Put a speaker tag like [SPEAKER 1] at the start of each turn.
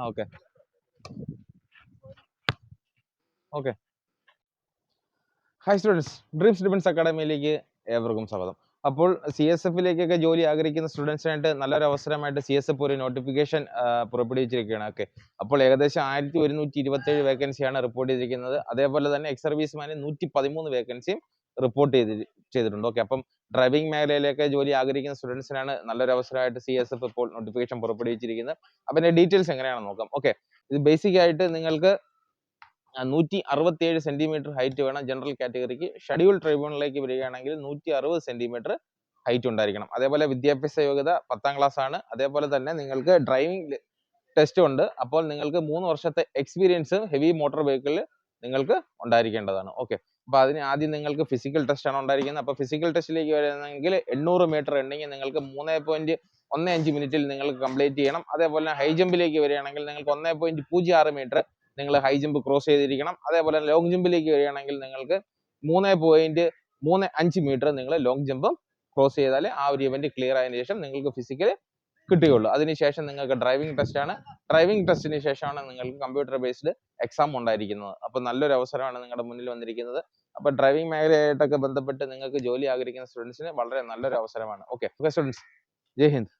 [SPEAKER 1] Okay okay. Hi students, dreams defence അക്കാഡമിയിലേക്ക് ഏവർക്കും സ്വാഗതം. അപ്പോൾ CSFിലേക്കൊക്കെ ജോലി ആഗ്രഹിക്കുന്ന സ്റ്റുഡൻസിനായിട്ട് നല്ലൊരു അവസരമായിട്ട് CSF ഒരു നോട്ടിഫിക്കേഷൻ പുറപ്പെടുവിച്ചിരിക്കുകയാണ്. ഓക്കെ, അപ്പോൾ ഏകദേശം 1127 വേക്കൻസിയാണ് റിപ്പോർട്ട് ചെയ്തിരിക്കുന്നത്. അതേപോലെ തന്നെ എക്സ് സർവീസ്മാന് 113 വേക്കൻസിയും റിപ്പോർട്ട് ചെയ്തിട്ടുണ്ട്. ഓക്കെ, അപ്പം ഡ്രൈവിംഗ് മേഖലയിലേക്ക് ജോലി ആഗ്രഹിക്കുന്ന സ്റ്റുഡൻസിനാണ് നല്ലൊരു അവസരമായിട്ട് CSF ഇപ്പോൾ നോട്ടിഫിക്കേഷൻ പുറപ്പെടുവിച്ചിരിക്കുന്നത്. അപ്പം അതിന്റെ ഡീറ്റെയിൽസ് എങ്ങനെയാണെന്ന് നോക്കാം. ഓക്കെ, ഇത് ബേസിക് ആയിട്ട് നിങ്ങൾക്ക് 167 സെന്റിമീറ്റർ ഹൈറ്റ് വേണം ജനറൽ കാറ്റഗറിക്ക്. ഷെഡ്യൂൾ ട്രൈബ്യൂണലിലേക്ക് വരികയാണെങ്കിൽ 160 സെന്റിമീറ്റർ ഹൈറ്റ് ഉണ്ടായിരിക്കണം. അതേപോലെ വിദ്യാഭ്യാസ യോഗ്യത 10ാം ക്ലാസ് ആണ്. അതേപോലെ തന്നെ നിങ്ങൾക്ക് ഡ്രൈവിംഗ് ടെസ്റ്റ് ഉണ്ട്. അപ്പോൾ നിങ്ങൾക്ക് 3 വർഷത്തെ എക്സ്പീരിയൻസ് ഹെവി മോട്ടോർ വെഹിക്കിളിൽ നിങ്ങൾക്ക് ഉണ്ടായിരിക്കേണ്ടതാണ്. ഓക്കെ, അപ്പോൾ അതിന് ആദ്യം നിങ്ങൾക്ക് ഫിസിക്കൽ ടെസ്റ്റ് ആണ് ഉണ്ടായിരിക്കുന്നത്. അപ്പോൾ ഫിസിക്കൽ ടെസ്റ്റിലേക്ക് വരുന്നെങ്കിൽ 800 മീറ്റർ റണ്ണിങ് നിങ്ങൾക്ക് 3.15 മിനിറ്റിൽ നിങ്ങൾക്ക് കംപ്ലീറ്റ് ചെയ്യണം. അതേപോലെ ഹൈ ജമ്പിലേക്ക് വരികയാണെങ്കിൽ നിങ്ങൾക്ക് 1.06 മീറ്റർ നിങ്ങൾ ഹൈ ജമ്പ് ക്രോസ് ചെയ്തിരിക്കണം. അതേപോലെ ലോങ് ജമ്പിലേക്ക് വരികയാണെങ്കിൽ നിങ്ങൾക്ക് 3.35 മീറ്റർ നിങ്ങൾ ലോങ് ജമ്പ് ക്രോസ് ചെയ്താൽ ആ ഒരു ഇവന്റ് ക്ലിയർ ആയതിനു ശേഷം നിങ്ങൾക്ക് ഫിസിക്കൽ കിട്ടുകയുള്ളൂ. അതിനുശേഷം നിങ്ങൾക്ക് ഡ്രൈവിംഗ് ടെസ്റ്റ് ആണ്. ഡ്രൈവിംഗ് ടെസ്റ്റിന് ശേഷമാണ് നിങ്ങൾക്ക് കമ്പ്യൂട്ടർ ബേസ്ഡ് എക്സാം ഉണ്ടായിരിക്കുന്നത്. അപ്പോൾ നല്ലൊരു അവസരമാണ് നിങ്ങളുടെ മുന്നിൽ വന്നിരിക്കുന്നത്. അപ്പോൾ ഡ്രൈവിംഗ് മേഖലയായിട്ടൊക്കെ ബന്ധപ്പെട്ട് നിങ്ങൾക്ക് ജോലി ആഗ്രഹിക്കുന്ന സ്റ്റുഡൻസിന് വളരെ നല്ലൊരു അവസരമാണ്. ഓക്കെ സ്റ്റുഡൻസ്, ജയ് ഹിന്ദ്.